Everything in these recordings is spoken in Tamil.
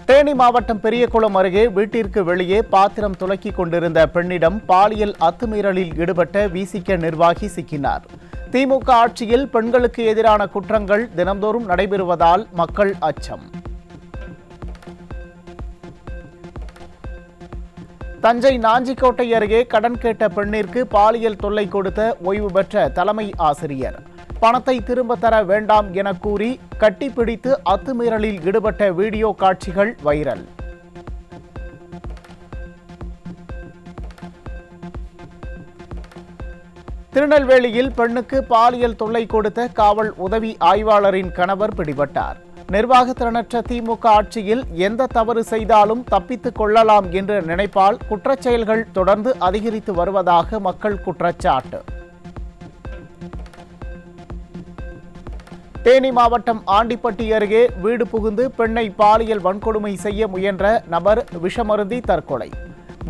தேனி மாவட்டம் பெரியகுளம் அருகே வீட்டிற்கு வெளியே பாத்திரம் துலக்கிக் கொண்டிருந்த பெண்ணிடம் பாலியல் அத்துமீறலில் ஈடுபட்ட விசிக நிர்வாகி சிக்கினார். திமுக ஆட்சியில் பெண்களுக்கு எதிரான குற்றங்கள் தினந்தோறும் நடைபெறுவதால் மக்கள் அச்சம். தஞ்சை நாஞ்சிக்கோட்டை அருகே கடன் கேட்ட பெண்ணிற்கு பாலியல் தொல்லை கொடுத்த ஓய்வு பெற்ற தலைமை ஆசிரியர் பணத்தை திரும்ப தர வேண்டாம் என கூறி கட்டிப்பிடித்து அத்துமீறலில் ஈடுபட்ட வீடியோ காட்சிகள் வைரல். திருநெல்வேலியில் பெண்ணுக்கு பாலியல் தொல்லை கொடுத்த காவல் உதவி ஆய்வாளரின் கணவர் பிடிபட்டார். நிர்வாகத்திறனற்ற திமுக ஆட்சியில் எந்த தவறு செய்தாலும் தப்பித்துக் கொள்ளலாம் என்ற நினைப்பால் குற்றச்செயல்கள் தொடர்ந்து அதிகரித்து வருவதாக மக்கள் குற்றச்சாட்டு. தேனி மாவட்டம் ஆண்டிப்பட்டி அருகே வீடு புகுந்து பெண்ணை பாலியல் வன்கொடுமை செய்ய முயன்ற நபர் விஷமருந்தி தற்கொலை.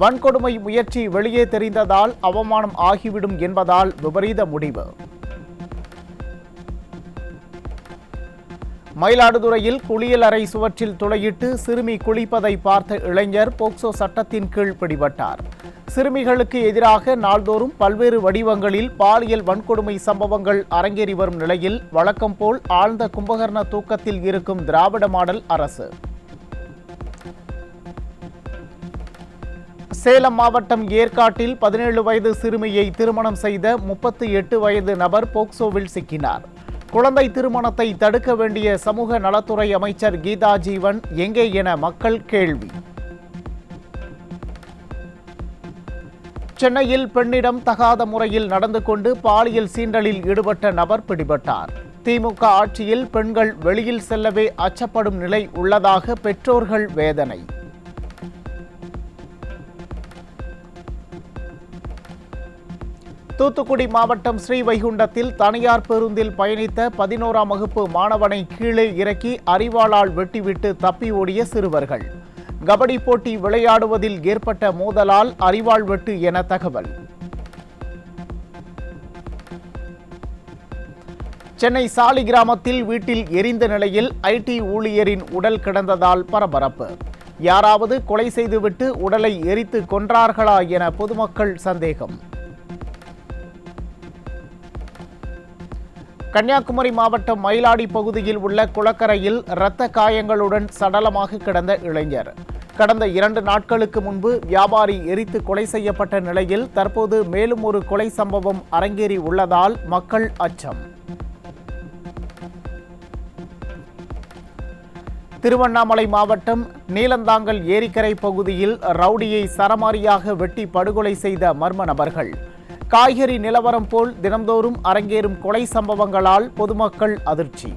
வன்கொடுமை முயற்சி வெளியே தெரிந்ததால் அவமானம் ஆகிவிடும் என்பதால் விபரீத முடிவு. மயிலாடுதுறையில் குளியலறை சுவற்றில் துளையிட்டு சிறுமி குளிப்பதை பார்த்த இளைஞர் போக்சோ சட்டத்தின் கீழ் பிடிபட்டார். சிறுமிகளுக்கு எதிராக நாள்தோறும் பல்வேறு வடிவங்களில் பாலியல் வன்கொடுமை சம்பவங்கள் அரங்கேறி வரும் நிலையில் வழக்கம் போல் ஆழ்ந்த கும்பகர்ண தூக்கத்தில் இருக்கும் திராவிட மாடல் அரசு. சேலம் மாவட்டம் ஏற்காட்டில் 17 வயது சிறுமியை திருமணம் செய்த 38 வயது நபர் போக்சோவில் சிக்கினார். குழந்தை திருமணத்தை தடுக்க வேண்டிய சமூக நலத்துறை அமைச்சர் கீதா ஜீவன் எங்கே என மக்கள் கேள்வி. சென்னையில் பெண்ணிடம் தகாத முறையில் நடந்து கொண்டு பாலியல் சீண்டலில் ஈடுபட்ட நபர் பிடிபட்டார். திமுக ஆட்சியில் பெண்கள் வெளியில் செல்லவே அச்சப்படும் நிலை உள்ளதாக பெற்றோர்கள் வேதனை. தூத்துக்குடி மாவட்டம் ஸ்ரீவைகுண்டத்தில் தனியார் பேருந்தில் பயணித்த 11ஆம் வகுப்பு மாணவனை கீழே இறக்கி அரிவாளால் வெட்டிவிட்டு தப்பி ஓடிய சிறுவர்கள். கபடி போட்டி விளையாடுவதில் ஏற்பட்ட மோதலால் அரிவாள் வெட்டு என தகவல். சென்னை சாலி கிராமத்தில் வீட்டில் எரிந்த நிலையில் ஐடி ஊழியரின் உடல் கிடந்ததால் பரபரப்பு. யாராவது கொலை செய்துவிட்டு உடலை எரித்து கொன்றார்களா என பொதுமக்கள் சந்தேகம். கன்னியாகுமரி மாவட்டம் மயிலாடி பகுதியில் உள்ள குளக்கரையில் இரத்த காயங்களுடன் சடலமாக கிடந்த இளைஞர். கடந்த 2 நாட்களுக்கு முன்பு வியாபாரி எரித்து கொலை செய்யப்பட்ட நிலையில் தற்போது மேலும் ஒரு கொலை சம்பவம் அரங்கேறி உள்ளதால் மக்கள் அச்சம். திருவண்ணாமலை மாவட்டம் நீலந்தாங்கல் ஏரிக்கரை பகுதியில் ரவுடியை சரமாரியாக வெட்டி படுகொலை செய்த மர்ம நபர்கள். காய்கறி நிலவரம் போல் தினந்தோறும் அரங்கேறும் கொலை சம்பவங்களால் பொதுமக்கள் அதிர்ச்சி.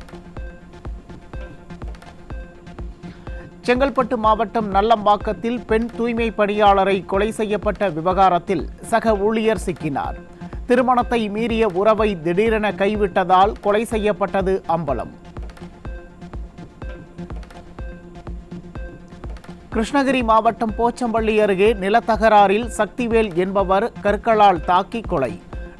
செங்கல்பட்டு மாவட்டம் நல்லம்பாக்கத்தில் பெண் தூய்மை பணியாளரை கொலை செய்யப்பட்ட விவகாரத்தில் சக ஊழியர் சிக்கினார். திருமணத்தை மீறிய உறவை திடீரென கைவிட்டதால் கொலை செய்யப்பட்டது அம்பலம். கிருஷ்ணகிரி மாவட்டம் போச்சம்பள்ளி அருகே நிலத்தகராறில் சக்திவேல் என்பவர் கற்களால் தாக்கி கொலை.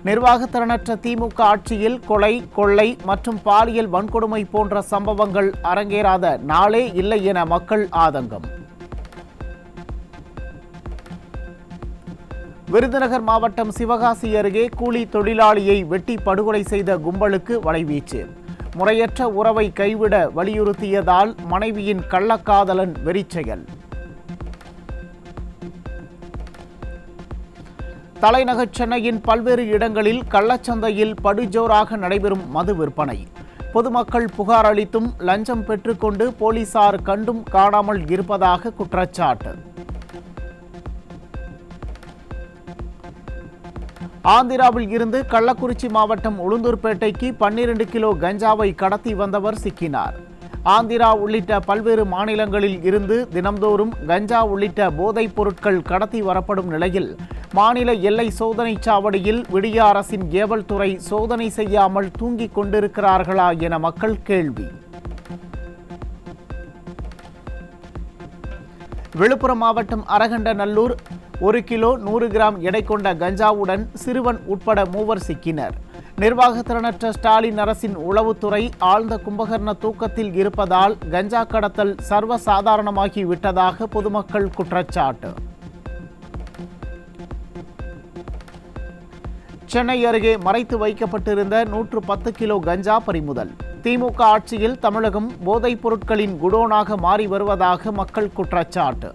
நிர்வாகத்திறனற்ற திமுக ஆட்சியில் கொலை, கொள்ளை மற்றும் பாலியல் வன்கொடுமை போன்ற சம்பவங்கள் அரங்கேறாத நாளே இல்லை என மக்கள் ஆதங்கம். விருதுநகர் மாவட்டம் சிவகாசி அருகே கூலி தொழிலாளியை வெட்டி படுகொலை செய்த கும்பலுக்கு வலைவீச்சு. முறையற்ற உறவை கைவிட வலியுறுத்தியதால் மனைவியின் கள்ளக்காதலன் வெறிச்செயல். தலைநகர் சென்னையின் பல்வேறு இடங்களில் கள்ளச்சந்தையில் படுஜோராக நடைபெறும் மது விற்பனை. பொதுமக்கள் புகார் அளித்தும் லஞ்சம் பெற்றுக்கொண்டு போலீசார் கண்டும் காணாமல் இருப்பதாக குற்றச்சாட்டு. ஆந்திராவில் இருந்து கள்ளக்குறிச்சி மாவட்டம் உளுந்தூர்பேட்டைக்கு 12 கிலோ கஞ்சாவை கடத்தி வந்தவர் சிக்கினார். ஆந்திரா உள்ளிட்ட பல்வேறு மாநிலங்களில் இருந்து தினம்தோறும் கஞ்சா உள்ளிட்ட போதைப் பொருட்கள் கடத்தி வரப்படும் நிலையில் மாநில எல்லை சோதனை சாவடியில் விடிய அரசின் ஏவல் துறை சோதனை செய்யாமல் தூங்கிக் கொண்டிருக்கிறார்களா என மக்கள் கேள்வி. விழுப்புரம் மாவட்டம் அரகண்டநல்லூர் 1 கிலோ 100 கிராம் எடை கொண்ட கஞ்சாவுடன் சிறுவன் உட்பட 3 சிக்கினர். நிர்வாகத்திறனற்ற ஸ்டாலின் அரசின் உளவுத்துறை ஆழ்ந்த கும்பகர்ண தூக்கத்தில் இருப்பதால் கஞ்சா கடத்தல் சர்வசாதாரணமாகி விட்டதாக பொதுமக்கள் குற்றச்சாட்டு. சென்னை அருகே மறைத்து வைக்கப்பட்டிருந்த 110 கிலோ கஞ்சா பறிமுதல். திமுக ஆட்சியில் தமிழகம் போதைப் பொருட்களின் குடோனாக மாறி வருவதாக மக்கள் குற்றச்சாட்டு.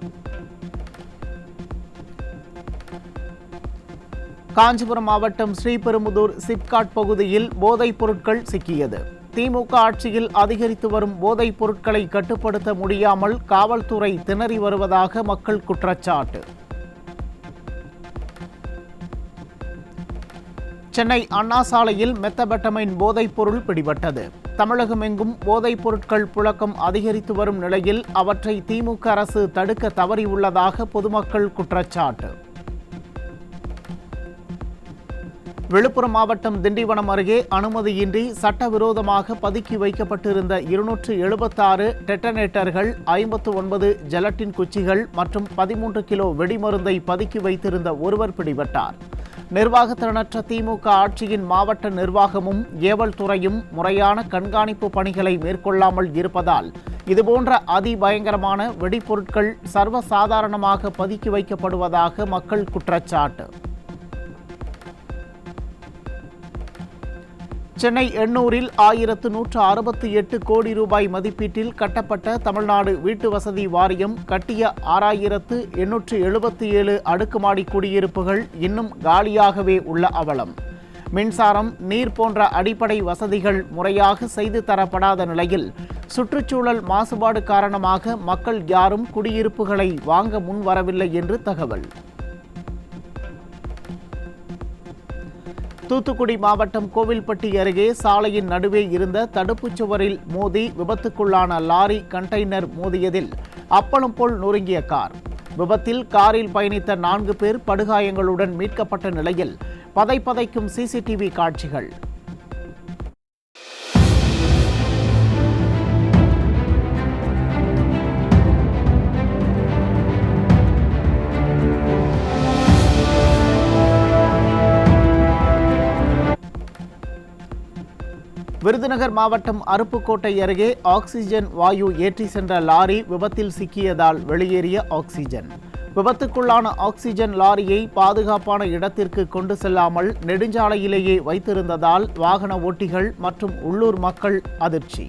காஞ்சிபுரம் மாவட்டம் ஸ்ரீபெரும்புதூர் சிப்காட் பகுதியில் போதைப் பொருட்கள் சிக்கியது. திமுக ஆட்சியில் அதிகரித்து வரும் போதைப் பொருட்களை கட்டுப்படுத்த முடியாமல் காவல்துறை திணறி வருவதாக மக்கள் குற்றச்சாட்டு. சென்னை அண்ணா சாலையில் மெத்தபெட்டமைன் போதைப் பொருள் பிடிபட்டது. தமிழகம் எங்கும் போதைப் பொருட்கள் புழக்கம் அதிகரித்து வரும் நிலையில் அவற்றை திமுக அரசு தடுக்க தவறியுள்ளதாக பொதுமக்கள் குற்றச்சாட்டு. விழுப்புரம் மாவட்டம் திண்டிவனம் அருகே அனுமதியின்றி சட்டவிரோதமாக பதுக்கி வைக்கப்பட்டிருந்த 276 டெட்டனேட்டர்கள், 59 ஜெலட்டின் குச்சிகள் மற்றும் 13 கிலோ வெடிமருந்தை பதுக்கி வைத்திருந்த ஒருவர் பிடிபட்டார். நிர்வாகத்திறனற்ற திமுக ஆட்சியின் மாவட்ட நிர்வாகமும் ஏவல் துறையும் முறையான கண்காணிப்பு பணிகளை மேற்கொள்ளாமல் இருப்பதால் இதுபோன்ற அதிபயங்கரமான வெடிப்பொருட்கள் சர்வசாதாரணமாக பதுக்கி வைக்கப்படுவதாக மக்கள் குற்றச்சாட்டு. சென்னை எண்ணூரில் 1168 கோடி ரூபாய் மதிப்பீட்டில் கட்டப்பட்ட தமிழ்நாடு வீட்டு வசதி வாரியம் கட்டிய 6877 அடுக்குமாடி குடியிருப்புகள் இன்னும் காலியாகவே உள்ள அவலம். மின்சாரம், நீர் போன்ற அடிப்படை வசதிகள் முறையாக செய்து தரப்படாத நிலையில் சுற்றுச்சூழல் மாசுபாடு காரணமாக மக்கள் யாரும் குடியிருப்புகளை வாங்க முன்வரவில்லை என்று தகவல். தூத்துக்குடி மாவட்டம் கோவில்பட்டி அருகே சாலையின் நடுவே இருந்த தடுப்புச் சுவரில் மோதி விபத்துக்குள்ளான லாரி கண்டெய்னர் மோதியதில் அப்பளம் போல் நொறுங்கிய கார். விபத்தில் காரில் பயணித்த 4 பேர் படுகாயங்களுடன் மீட்கப்பட்ட நிலையில் பதைப்பதைக்கும் சிசிடிவி காட்சிகள். விருதுநகர் மாவட்டம் அருப்புக்கோட்டை அருகே ஆக்சிஜன் வாயு ஏற்றி சென்ற லாரி விபத்தில் சிக்கியதால் வெளியேறிய ஆக்சிஜன். விபத்துக்குள்ளான ஆக்சிஜன் லாரியை பாதுகாப்பான இடத்திற்கு கொண்டு செல்லாமல் நெடுஞ்சாலையிலேயே வைத்திருந்ததால் வாகன ஓட்டிகள் மற்றும் உள்ளூர் மக்கள் அதிர்ச்சி.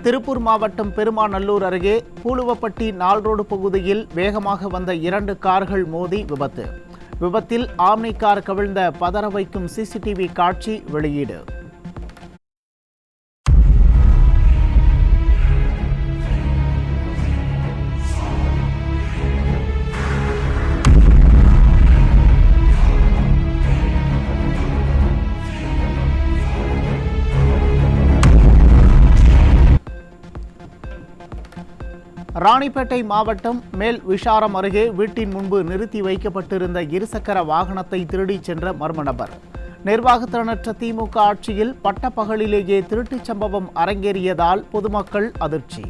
திருப்பூர் மாவட்டம் பெருமாநல்லூர் அருகே பூலுவப்பட்டி நால்ரோடு பகுதியில் வேகமாக வந்த 2 கார்கள் மோதி விபத்து. விபத்தில் ஆம்னி கார் கவிழ்ந்த பதற வைக்கும் சிசிடிவி காட்சி வெளியீடு. ராணிப்பேட்டை மாவட்டம் மேல் விஷாரம் அருகே வீட்டின் முன்பு நிறுத்தி வைக்கப்பட்டிருந்த இருசக்கர வாகனத்தை திருடிச் சென்ற மர்ம நபர். நிர்வாகத்திறனற்ற திமுக ஆட்சியில் பட்டப்பகலிலேயே திருட்டுச் சம்பவம் அரங்கேறியதால் பொதுமக்கள் அதிர்ச்சி.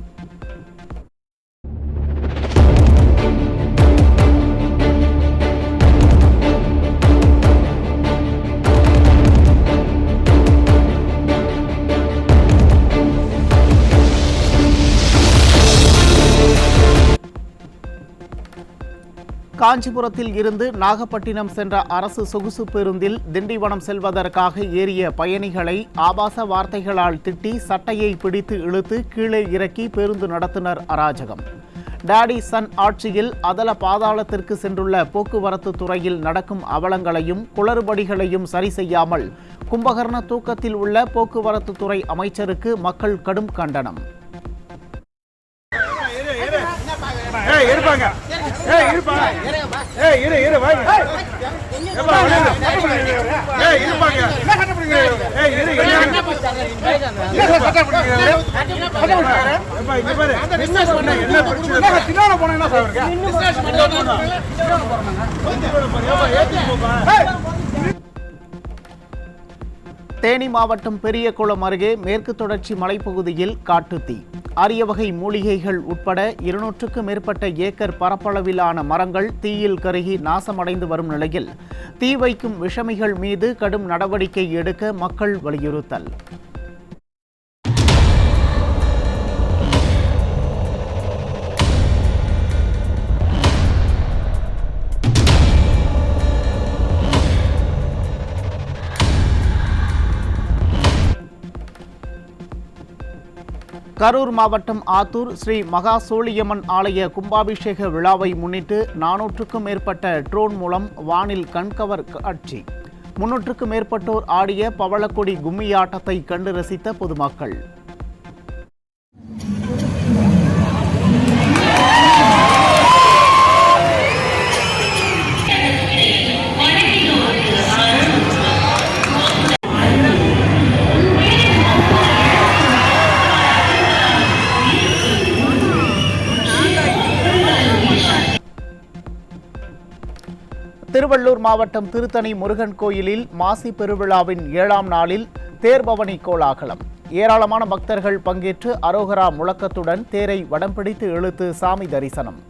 காஞ்சிபுரத்தில் இருந்து நாகப்பட்டினம் சென்ற அரசு சொகுசு பேருந்தில் திண்டிவனம் செல்வதற்காக ஏறிய பயணிகளை ஆபாச வார்த்தைகளால் திட்டி சட்டையை பிடித்து இழுத்து கீழே இறக்கி பேருந்து நடத்துனர் அராஜகம். டாடி சன் ஆட்சியில் அதல பாதாளத்திற்கு சென்றுள்ள போக்குவரத்து துறையில் நடக்கும் அவலங்களையும் குளறுபடிகளையும் சரி செய்யாமல் கும்பகர்ண தூக்கத்தில் உள்ள போக்குவரத்து துறை அமைச்சருக்கு மக்கள் கடும் கண்டனம். தேனி மாவட்டம் பெரியகுளம் அருகே மேற்கு தொடர்ச்சி மலைப்பகுதியில் காட்டுத்தீ. அரிய வகை மூலிகைகள் உட்பட 200க்கும் மேற்பட்ட ஏக்கர் பரப்பளவிலான மரங்கள் தீயில் கருகி நாசமடைந்து வரும் நிலையில் தீ வைக்கும் விஷமிகள் மீது கடும் நடவடிக்கை எடுக்க மக்கள் வலியுறுத்தல். கரூர் மாவட்டம் ஆத்தூர் ஸ்ரீ மகா சோழியம்மன் ஆலய கும்பாபிஷேக விழாவை முன்னிட்டு 400க்கும் மேற்பட்ட ட்ரோன் மூலம் வானில் கண்கவர் காட்சி. 300க்கும் மேற்பட்டோர் ஆடிய பவளக்கொடி கும்மியாட்டத்தை கண்டு ரசித்த பொதுமக்கள். திருவள்ளூர் மாவட்டம் திருத்தணி முருகன் கோயிலில் மாசி பெருவிழாவின் 7ஆம் நாளில் தேர்பவனி கோலாகலம். ஏராளமான பக்தர்கள் பங்கேற்று அரோகரா முழக்கத்துடன் தேரை வடம் பிடித்து இழுத்து சாமி தரிசனம்.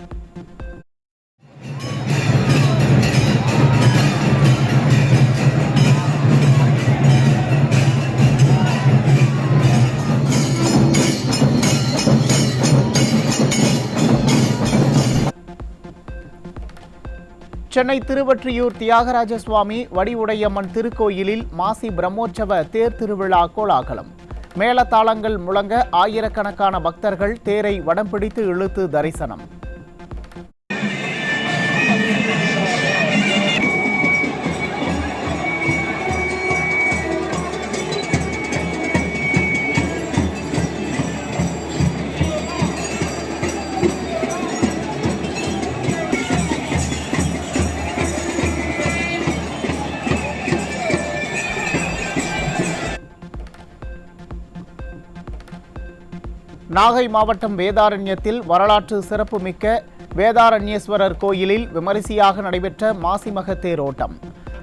சென்னை திருவொற்றியூர் தியாகராஜ சுவாமி வடிவுடையம்மன் திருக்கோயிலில் மாசி பிரம்மோற்சவ தேர் திருவிழா கோலாகலம். மேளதாளங்கள் முழங்க ஆயிரக்கணக்கான பக்தர்கள் தேரை வடம் பிடித்து இழுத்து தரிசனம். நாகை மாவட்டம் வேதாரண்யத்தில் வரலாற்று சிறப்புமிக்க வேதாரண்யேஸ்வரர் கோயிலில் விமரிசையாக நடைபெற்ற மாசிமக தேரோட்டம்.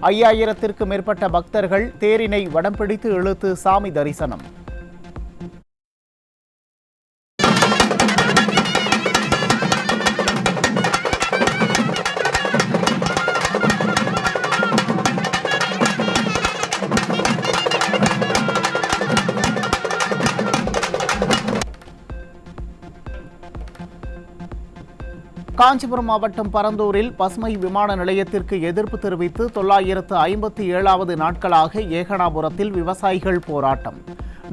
5000த்திற்கும் மேற்பட்ட பக்தர்கள் தேரினை வடம் பிடித்து இழுத்து சாமி தரிசனம். காஞ்சிபுரம் மாவட்டம் பரந்தூரில் பசுமை விமான நிலையத்திற்கு எதிர்ப்பு தெரிவித்து 957வது நாட்களாக ஏகனாபுரத்தில் விவசாயிகள் போராட்டம்.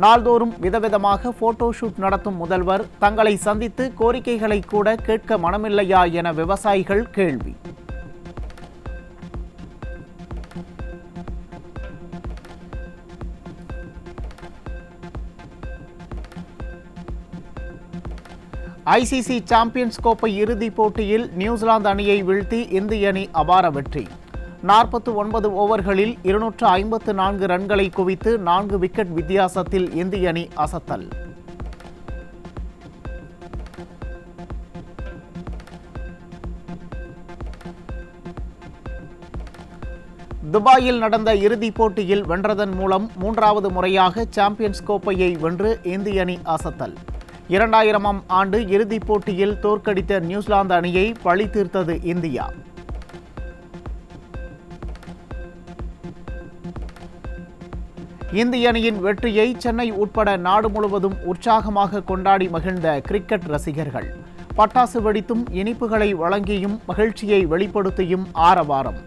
நாள்தோறும் விதவிதமாக போட்டோ ஷூட் நடத்தும் முதல்வர் தங்களை சந்தித்து கோரிக்கைகளை கூட கேட்க மனமில்லையா என விவசாயிகள் கேள்வி. ஐசிசி சாம்பியன்ஸ் கோப்பை இறுதிப் போட்டியில் நியூசிலாந்து அணியை வீழ்த்தி இந்திய அணி அபார வெற்றி. 49 ஓவர்களில் 254 ரன்களை குவித்து 4 விக்கெட் வித்தியாசத்தில் இந்திய அணி அசத்தல். துபாயில் நடந்த இறுதிப் போட்டியில் வென்றதன் மூலம் 3வது முறையாக சாம்பியன்ஸ் கோப்பையை வென்று இந்திய அணி அசத்தல். 2000ஆம் ஆண்டு இறுதிப் போட்டியில் தோற்கடித்த நியூசிலாந்து அணியை பழி தீர்த்தது இந்தியா. இந்திய அணியின் வெற்றியை சென்னை உட்பட நாடு முழுவதும் உற்சாகமாக கொண்டாடி மகிழ்ந்த கிரிக்கெட் ரசிகர்கள் பட்டாசு வெடித்தும் இனிப்புகளை வழங்கியும் மகிழ்ச்சியை வெளிப்படுத்தியும் ஆரவாரம்.